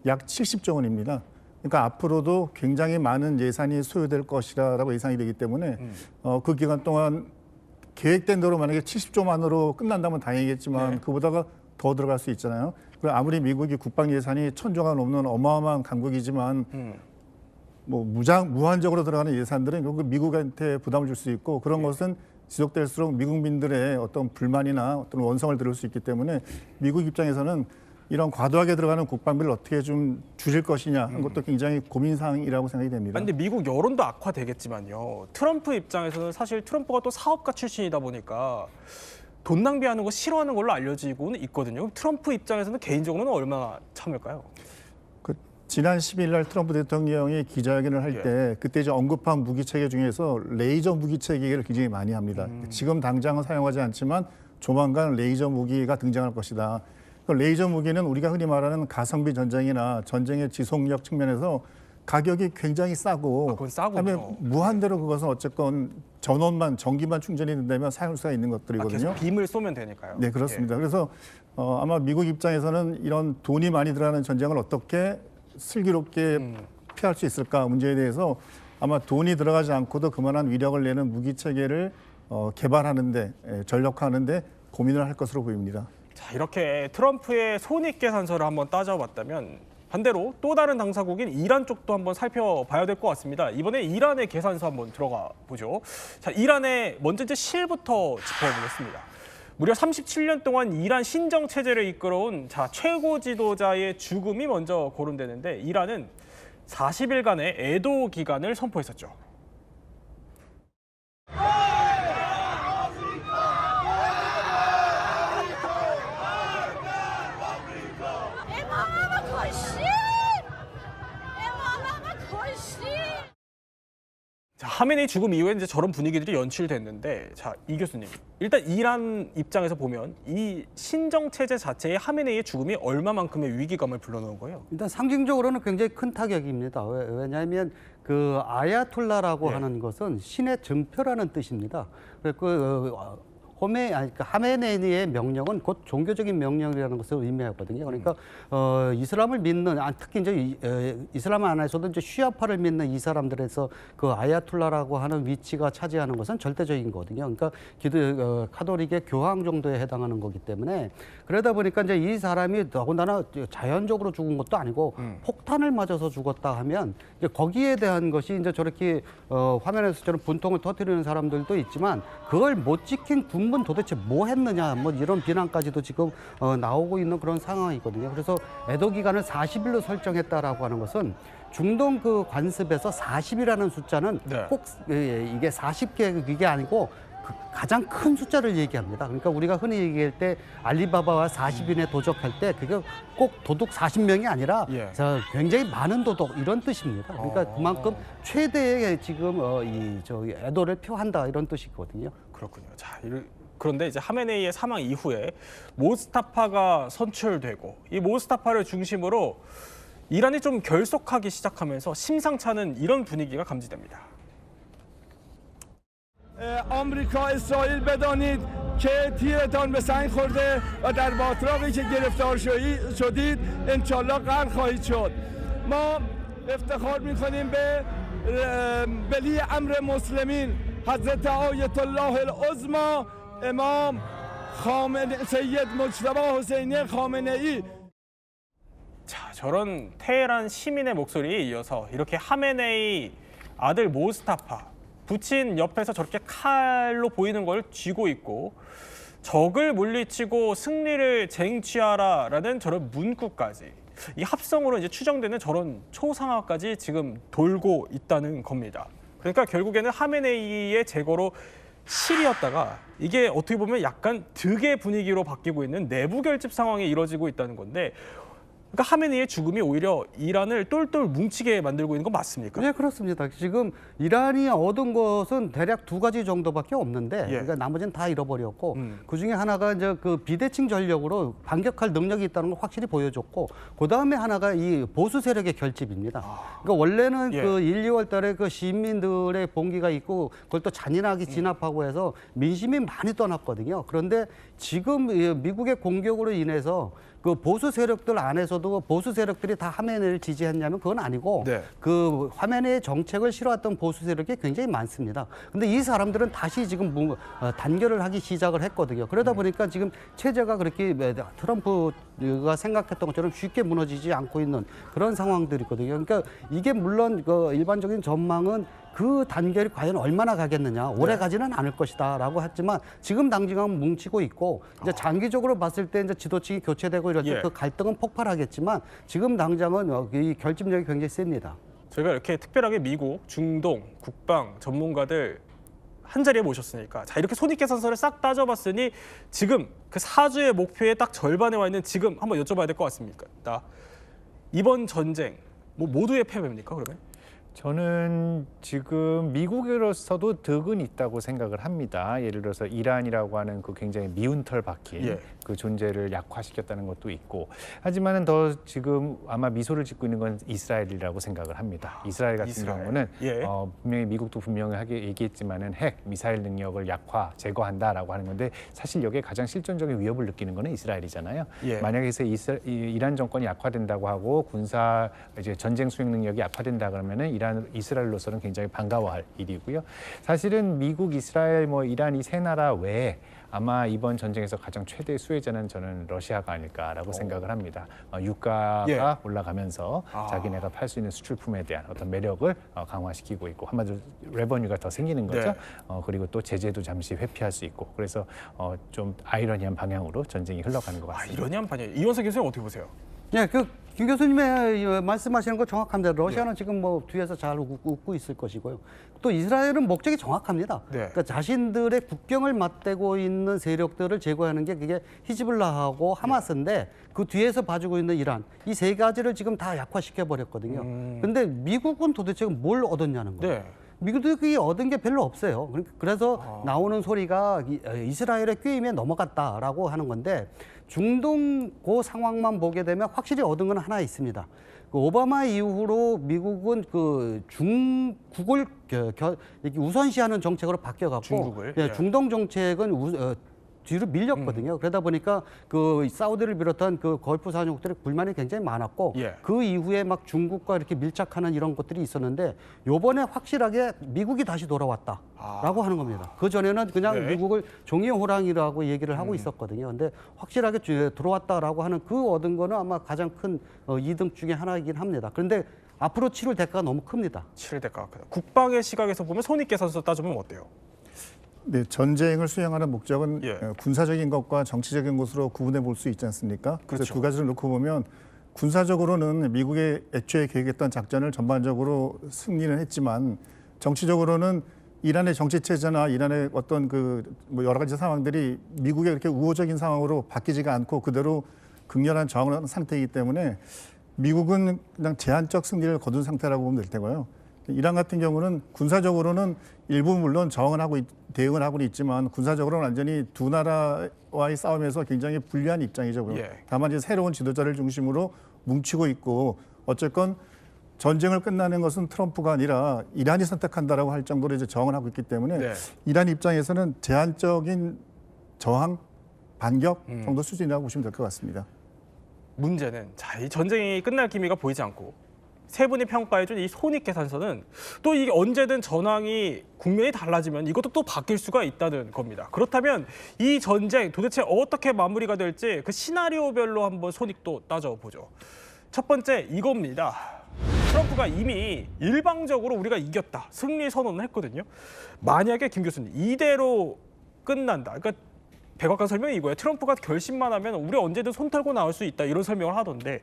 약 70조 원입니다. 그러니까 앞으로도 굉장히 많은 예산이 소요될 것이라고 예상이 되기 때문에 그 기간 동안 계획된 대로 만약에 70조만으로 끝난다면 다행이겠지만 그보다가 더 들어갈 수 있잖아요. 그리고 아무리 미국이 국방 예산이 1,000조가 넘는 어마어마한 강국이지만 뭐 무한적으로 들어가는 예산들은 결국 미국한테 부담을 줄 수 있고 그런 것은 지속될수록 미국민들의 어떤 불만이나 어떤 원성을 들을 수 있기 때문에 미국 입장에서는 이런 과도하게 들어가는 국방비를 어떻게 좀 줄일 것이냐 하는 것도 굉장히 고민사항이라고 생각이 됩니다. 근데 미국 여론도 악화되겠지만요. 트럼프 입장에서는 사실 트럼프가 또 사업가 출신이다 보니까 돈 낭비하는 거 싫어하는 걸로 알려지고는 있거든요. 트럼프 입장에서는 개인적으로는 얼마나 참을까요? 지난 10일 날 트럼프 대통령이 기자회견을 할 때 그때 이제 언급한 무기 체계 중에서 레이저 무기 체계를 굉장히 많이 합니다. 지금 당장은 사용하지 않지만 조만간 레이저 무기가 등장할 것이다. 레이저 무기는 우리가 흔히 말하는 가성비 전쟁이나 전쟁의 지속력 측면에서 가격이 굉장히 싸고 그다음에 무한대로 그것은 어쨌건 전기만 충전이 된다면 사용할 수가 있는 것들이거든요. 계속 빔을 쏘면 되니까요. 네, 그렇습니다. 그래서 아마 미국 입장에서는 이런 돈이 많이 들어가는 전쟁을 어떻게 슬기롭게 피할 수 있을까 문제에 대해서 아마 돈이 들어가지 않고도 그만한 위력을 내는 무기 체계를 개발하는데 전력화하는데 고민을 할 것으로 보입니다. 자, 이렇게 트럼프의 손익계산서를 한번 따져봤다면 반대로 또 다른 당사국인 이란 쪽도 한번 살펴봐야 될 것 같습니다. 이번에 이란의 계산서 한번 들어가 보죠. 자, 이란의 먼저 이제 실부터 짚어보겠습니다. 무려 37년 동안 이란 신정 체제를 이끌어온 최고 지도자의 죽음이 먼저 거론되는데 이란은 40일간의 애도 기간을 선포했었죠. 자, 하메네이 죽음 이후에 이제 저런 분위기들이 연출됐는데, 자, 이 교수님, 일단 이란 입장에서 보면 이 신정 체제 자체의 하메네이의 죽음이 얼마만큼의 위기감을 불러넣은 거예요? 일단 상징적으로는 굉장히 큰 타격입니다. 왜냐하면 그 아야톨라라고 하는 것은 신의 증표라는 뜻입니다. 그 하메네이의 명령은 곧 종교적인 명령이라는 것을 의미하거든요. 그러니까 이슬람을 믿는, 특히 이제 이슬람 안에서도 이제 쉬아파를 믿는 이 사람들에서 그 아야툴라라고 하는 위치가 차지하는 것은 절대적인 거거든요. 그러니까 카톨릭의 교황 정도에 해당하는 거기 때문에 그러다 보니까 이제 이 사람이 더군다나 자연적으로 죽은 것도 아니고 폭탄을 맞아서 죽었다 하면 이제 거기에 대한 것이 이제 저렇게 화면에서처럼 분통을 터뜨리는 사람들도 있지만 그걸 못 지킨 군분 도대체 뭐 했느냐 뭐 이런 비난까지도 지금 나오고 있는 그런 상황이거든요. 그래서 애도 기간을 40일로 설정했다라고 하는 것은 중동 그 관습에서 40이라는 숫자는 꼭 이게 40개 이게 아니고 가장 큰 숫자를 얘기합니다. 그러니까 우리가 흔히 얘기할 때 알리바바와 40인에 도적할 때 그게 꼭 도둑 40명이 아니라 굉장히 많은 도둑 이런 뜻입니다. 그러니까 그만큼 최대의 지금 애도를 표한다 이런 뜻이거든요. 그렇군요. 자, 그런데 이제 하메네이의 사망 이후에 모스타파가 선출되고 이 모스타파를 중심으로 이란이 좀 결속하기 시작하면서 심상치 않은 이런 분위기가 감지됩니다. آمریکا اسرائیل بدانید که تیرتان به سنگ خورده و در باتراقی که گرفتار شدید انشالله غرق خواهید شد ما افتخار میکنیم به ولی امر مسلمین حضرت آیت الله العظما امام سید مجتبی حسینی خامنه ای. 자, 저런 테헤란 시민의 목소리에 이어서 이렇게 하메네이 아들 모스타파 부친 옆에서 저렇게 칼로 보이는 걸 쥐고 있고 적을 물리치고 승리를 쟁취하라라는 저런 문구까지 이 합성으로 이제 추정되는 저런 초상화까지 지금 돌고 있다는 겁니다. 그러니까 결국에는 하메네이의 제거로 실이었다가 이게 어떻게 보면 약간 득의 분위기로 바뀌고 있는 내부 결집 상황이 이뤄지고 있다는 건데 그러니까 하메네이의 죽음이 오히려 이란을 똘똘 뭉치게 만들고 있는 건 맞습니까? 네, 그렇습니다. 지금 이란이 얻은 것은 대략 2가지 정도밖에 없는데 그러니까 나머지는 다 잃어버렸고 그중에 하나가 이제 그 비대칭 전력으로 반격할 능력이 있다는 걸 확실히 보여줬고 그다음에 하나가 이 보수 세력의 결집입니다. 그러니까 원래는 그 1, 2월 달에 그 시민들의 봉기가 있고 그걸 또 잔인하게 진압하고 해서 민심이 많이 떠났거든요. 그런데 지금 미국의 공격으로 인해서 그 보수 세력들 안에서도 보수 세력들이 다 하메네이를 지지했냐면 그건 아니고 그 하메네이의 정책을 싫어했던 보수 세력이 굉장히 많습니다. 근데 이 사람들은 다시 지금 단결을 하기 시작을 했거든요. 그러다 보니까 지금 체제가 그렇게 트럼프가 생각했던 것처럼 쉽게 무너지지 않고 있는 그런 상황들이거든요. 그러니까 이게 물론 그 일반적인 전망은 그 단결이 과연 얼마나 가겠느냐, 오래 가지는 않을 것이다라고 했지만 지금 당장은 뭉치고 있고 이제 장기적으로 봤을 때 이제 지도층이 교체되고 이럴 때 그 갈등은 폭발하겠지만 지금 당장은 이 결집력이 굉장히 셉니다. 저희가 이렇게 특별하게 미국, 중동, 국방 전문가들 한 자리에 모셨으니까 자 이렇게 손익계산서를 싹 따져봤으니 지금 그 4주의 목표의 딱 절반에 와 있는 지금 한번 여쭤봐야 될 것 같습니다. 이번 전쟁 모두의 패배입니까 그러면? 저는 지금 미국으로서도 득은 있다고 생각을 합니다. 예를 들어서 이란이라고 하는 그 굉장히 미운 털 박힌 그 존재를 약화시켰다는 것도 있고 하지만은 더 지금 아마 미소를 짓고 있는 건 이스라엘이라고 생각을 합니다. 이스라엘 같은 경우는 분명히 미국도 분명하게 얘기했지만은 핵, 미사일 능력을 제거한다라고 하는 건데 사실 여기에 가장 실존적인 위협을 느끼는 거는 이스라엘이잖아요. 만약에 이란 정권이 약화된다고 하고 군사 이제 전쟁 수행 능력이 약화된다 그러면은 이스라엘로서는 굉장히 반가워할 일이고요. 사실은 미국, 이스라엘, 이란 이 세 나라 외에 아마 이번 전쟁에서 가장 최대의 수혜자는 저는 러시아가 아닐까라고 생각을 합니다. 유가가 올라가면서 자기네가 팔 수 있는 수출품에 대한 어떤 매력을 강화시키고 있고 한마디로 레버뉴가 더 생기는 거죠. 그리고 또 제재도 잠시 회피할 수 있고 그래서 좀 아이러니한 방향으로 전쟁이 흘러가는 것 같습니다. 아이러니한 방향. 이원석 교수님 어떻게 보세요? 네, 김 교수님의 말씀하시는 거 정확합니다. 러시아는 지금 뒤에서 잘 웃고 있을 것이고요. 또 이스라엘은 목적이 정확합니다. 그러니까 자신들의 국경을 맞대고 있는 세력들을 제거하는 게 그게 히즈볼라하고 하마스인데 그 뒤에서 봐주고 있는 이란 이 세 가지를 지금 다 약화시켜 버렸거든요. 근데 미국은 도대체 뭘 얻었냐는 거예요. 미국이 얻은 게 별로 없어요. 그래서 나오는 소리가 이스라엘의 꾀임에 넘어갔다라고 하는 건데 중동 그 상황만 보게 되면 확실히 얻은 건 하나 있습니다. 그 오바마 이후로 미국은 그 중국을 우선시하는 정책으로 바뀌어갖고 중동 정책은 뒤로 밀렸거든요. 그러다 보니까 그 사우디를 비롯한 그 걸프 산유국들의 불만이 굉장히 많았고 그 이후에 막 중국과 이렇게 밀착하는 이런 것들이 있었는데 요번에 확실하게 미국이 다시 돌아왔다라고 하는 겁니다. 그 전에는 그냥 미국을 종이 호랑이라고 얘기를 하고 있었거든요. 근데 확실하게 들어왔다라고 하는 그 얻은 거는 아마 가장 큰 이득 중에 하나이긴 합니다. 그런데 앞으로 치를 대가가 너무 큽니다. 치를 대가가 크다. 국방의 시각에서 보면 손익 계산서 따지면 어때요? 네, 전쟁을 수행하는 목적은 군사적인 것과 정치적인 것으로 구분해 볼 수 있지 않습니까? 그래서 그렇죠. 두 가지를 놓고 보면 군사적으로는 미국의 애초에 계획했던 작전을 전반적으로 승리는 했지만 정치적으로는 이란의 정치 체제나 이란의 어떤 뭐 여러 가지 상황들이 미국의 그렇게 우호적인 상황으로 바뀌지가 않고 그대로 극렬한 저항을 하는 상태이기 때문에 미국은 그냥 제한적 승리를 거둔 상태라고 보면 될 테고요. 이란 같은 경우는 군사적으로는 일부 물론 대응을 하고는 있지만 군사적으로는 완전히 두 나라와의 싸움에서 굉장히 불리한 입장이죠. 다만 이제 새로운 지도자를 중심으로 뭉치고 있고 어쨌건 전쟁을 끝나는 것은 트럼프가 아니라 이란이 선택한다라고 할 정도로 이제 저항을 하고 있기 때문에 이란 입장에서는 제한적인 저항, 반격 정도 수준이라고 보시면 될 것 같습니다. 문제는 이 전쟁이 끝날 기미가 보이지 않고 세 분이 평가해준 이 손익 계산서는 또 이게 언제든 전황이 국면이 달라지면 이것도 또 바뀔 수가 있다는 겁니다. 그렇다면 이 전쟁 도대체 어떻게 마무리가 될지 그 시나리오별로 한번 손익도 따져보죠. 첫 번째 이겁니다. 트럼프가 이미 일방적으로 우리가 이겼다, 승리 선언을 했거든요. 만약에 김 교수님 이대로 끝난다. 그러니까 백악관 설명이 이거예요. 트럼프가 결심만 하면 우리 언제든 손 털고 나올 수 있다 이런 설명을 하던데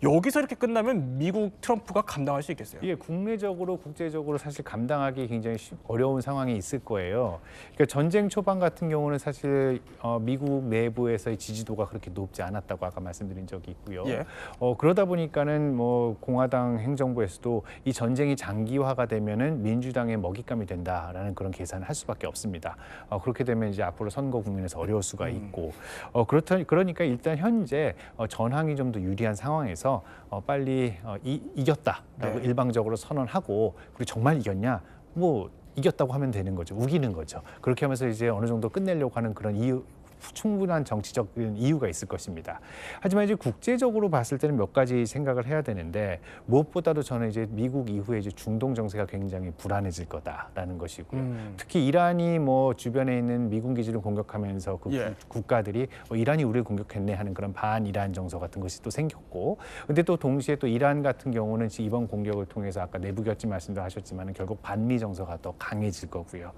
여기서 이렇게 끝나면 미국 트럼프가 감당할 수 있겠어요? 이게 국내적으로 국제적으로 사실 감당하기 굉장히 어려운 상황이 있을 거예요. 그러니까 전쟁 초반 같은 경우는 사실 미국 내부에서의 지지도가 그렇게 높지 않았다고 아까 말씀드린 적이 있고요. 그러다 보니까는 뭐 공화당 행정부에서도 이 전쟁이 장기화가 되면은 민주당의 먹잇감이 된다라는 그런 계산을 할 수밖에 없습니다. 그렇게 되면 이제 앞으로 선거 국면에서 어려울 수가 있고 그러니까 일단 현재 전황이 좀 더 유리한 상황에서 빨리 이겼다라고 일방적으로 선언하고 그리고 정말 이겼냐? 뭐 이겼다고 하면 되는 거죠. 우기는 거죠. 그렇게 하면서 이제 어느 정도 끝내려고 하는 그런 충분한 정치적인 이유가 있을 것입니다. 하지만 이제 국제적으로 봤을 때는 몇 가지 생각을 해야 되는데 무엇보다도 저는 이제 미국 이후에 이제 중동 정세가 굉장히 불안해질 거다라는 것이고요. 특히 이란이 뭐 주변에 있는 미군 기지를 공격하면서 그 국가들이 이란이 우리를 공격했네 하는 그런 반이란 정서 같은 것이 또 생겼고, 근데 또 동시에 또 이란 같은 경우는 이번 공격을 통해서 아까 내부 결집 말씀도 하셨지만은 결국 반미 정서가 더 강해질 거고요.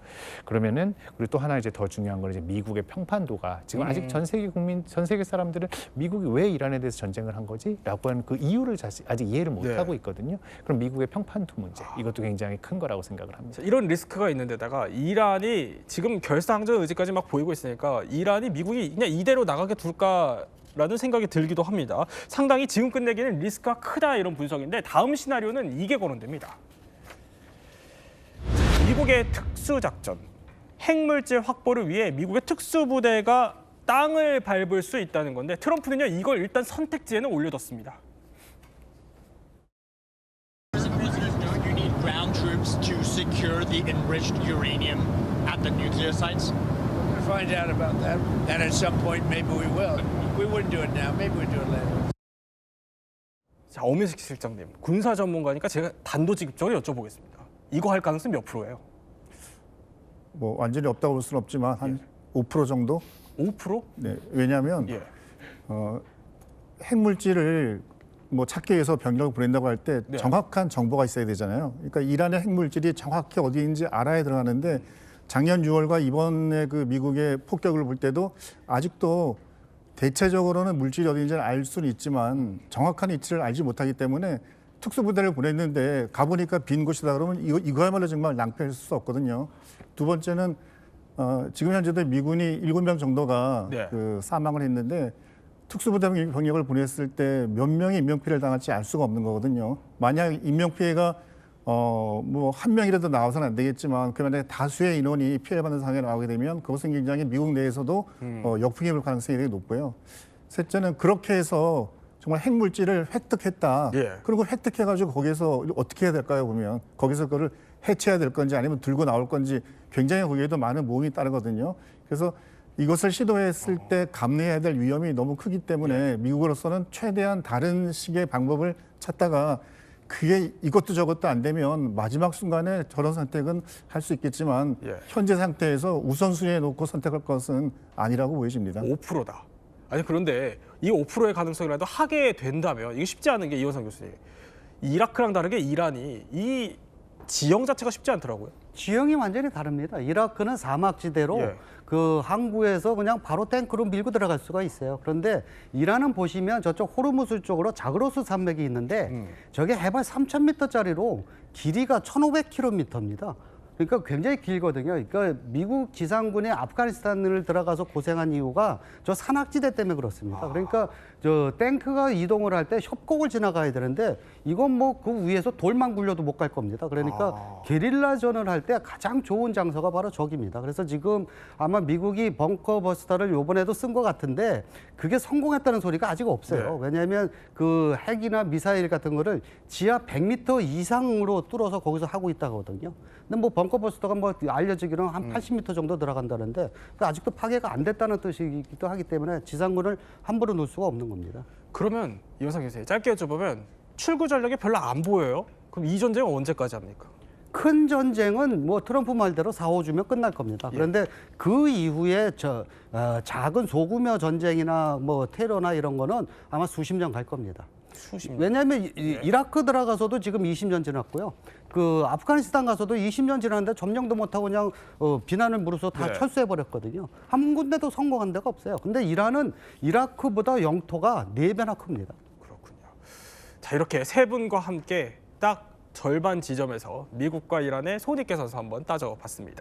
그러면은 그리고 또 하나 이제 더 중요한 건 이제 미국의 평판도가 지금 아직 전 세계 사람들은 미국이 왜 이란에 대해서 전쟁을 한 거지?라고 하는 그 이유를 아직 이해를 못 하고 있거든요. 그럼 미국의 평판도 문제 이것도 굉장히 큰 거라고 생각을 합니다. 이런 리스크가 있는데다가 이란이 지금 결사항전 의지까지 막 보이고 있으니까 이란이 미국이 그냥 이대로 나가게 둘까라는 생각이 들기도 합니다. 상당히 지금 끝내기는 리스크가 크다 이런 분석인데 다음 시나리오는 이게 거론됩니다. 미국의 특수작전. 핵물질 확보를 위해 미국의 특수부대가 땅을 밟을 수 있다는 건데 트럼프는요 이걸 일단 선택지에는 올려뒀습니다. Mr. President, don't you need ground troops to secure the enriched uranium at the nuclear sites? We'll find out about that. And at some point, maybe we will. We wouldn't do it now. Maybe we'll do it later. 자, 엄인식 실장님, 군사 전문가니까 제가 단도직입적으로 여쭤보겠습니다. 이거 할 가능성 몇 프로예요? 뭐 완전히 없다고 볼 수는 없지만 한 5% 정도? 5%? 네, 왜냐하면 핵물질을 뭐 찾기 위해서 병력을 보낸다고 할 때 정확한 정보가 있어야 되잖아요. 그러니까 이란의 핵물질이 정확히 어디 있는지 알아야 들어가는데 작년 6월과 이번에 그 미국의 폭격을 볼 때도 아직도 대체적으로는 물질이 어디 있는지를 알 수는 있지만 정확한 위치를 알지 못하기 때문에 특수부대를 보냈는데 가보니까 빈 곳이다 그러면 이거야말로 정말 낭패할 수 없거든요. 두 번째는 지금 현재도 미군이 7명 정도가 그 사망을 했는데 특수부대 병력을 보냈을 때 몇 명이 인명피해를 당할지 알 수가 없는 거거든요. 만약 인명피해가 뭐 한 명이라도 나와서는 안 되겠지만 그 만약에 다수의 인원이 피해를 받는 상황에 나오게 되면 그것은 굉장히 미국 내에서도 역풍이 불 가능성이 되게 높고요. 셋째는 그렇게 해서 정말 핵물질을 획득했다. 그리고 획득해가지고 거기에서 어떻게 해야 될까요? 보면 거기서 그걸 해체해야 될 건지 아니면 들고 나올 건지 굉장히 거기에도 많은 모험이 따르거든요. 그래서 이것을 시도했을 때 감내해야 될 위험이 너무 크기 때문에 미국으로서는 최대한 다른 식의 방법을 찾다가 그게 이것도 저것도 안 되면 마지막 순간에 저런 선택은 할 수 있겠지만 현재 상태에서 우선순위에 놓고 선택할 것은 아니라고 보여집니다. 5%다. 아니 그런데 이 5%의 가능성이라도 하게 된다면 이게 쉽지 않은 게 이원상 교수님. 이라크랑 다르게 이란이 이 지형 자체가 쉽지 않더라고요. 지형이 완전히 다릅니다. 이라크는 사막지대로 그 항구에서 그냥 바로 탱크로 밀고 들어갈 수가 있어요. 그런데 이란은 보시면 저쪽 호르무즈 쪽으로 자그로스 산맥이 있는데 저게 해발 3,000m짜리로 길이가 1,500km입니다. 그러니까 굉장히 길거든요. 그러니까 미국 지상군이 아프가니스탄을 들어가서 고생한 이유가 저 산악지대 때문에 그렇습니다. 그러니까 저 탱크가 이동을 할 때 협곡을 지나가야 되는데 이건 뭐 그 위에서 돌만 굴려도 못 갈 겁니다. 그러니까 게릴라전을 할 때 가장 좋은 장소가 바로 저기입니다. 그래서 지금 아마 미국이 벙커 버스터를 요번에도 쓴 것 같은데 그게 성공했다는 소리가 아직 없어요. 왜냐하면 그 핵이나 미사일 같은 거를 지하 100m 이상으로 뚫어서 거기서 하고 있다거든요. 근데 뭐 벙커 버스터가 뭐 알려지기로는 한 80m 정도 들어간다는데 아직도 파괴가 안 됐다는 뜻이기도 하기 때문에 지상군을 함부로 놓을 수가 없는 겁니다. 그러면 이원상 교수님 짧게 여쭤보면 출구 전략이 별로 안 보여요? 그럼 이 전쟁은 언제까지 합니까? 큰 전쟁은 뭐 트럼프 말대로 4~5주면 끝날 겁니다. 그런데 그 이후에 작은 소규모 전쟁이나 뭐 테러나 이런 거는 아마 수십 년 갈 겁니다. 왜냐하면 이라크 들어가서도 지금 20년 지났고요. 그 아프가니스탄 가서도 20년 지났는데 점령도 못하고 그냥 비난을 무릅쓰고 다 철수해버렸거든요. 한 군데도 성공한 데가 없어요. 근데 이란은 이라크보다 영토가 4배나 큽니다. 자, 이렇게 세 분과 함께 딱 절반 지점에서 미국과 이란의 손익계산서 한번 따져봤습니다.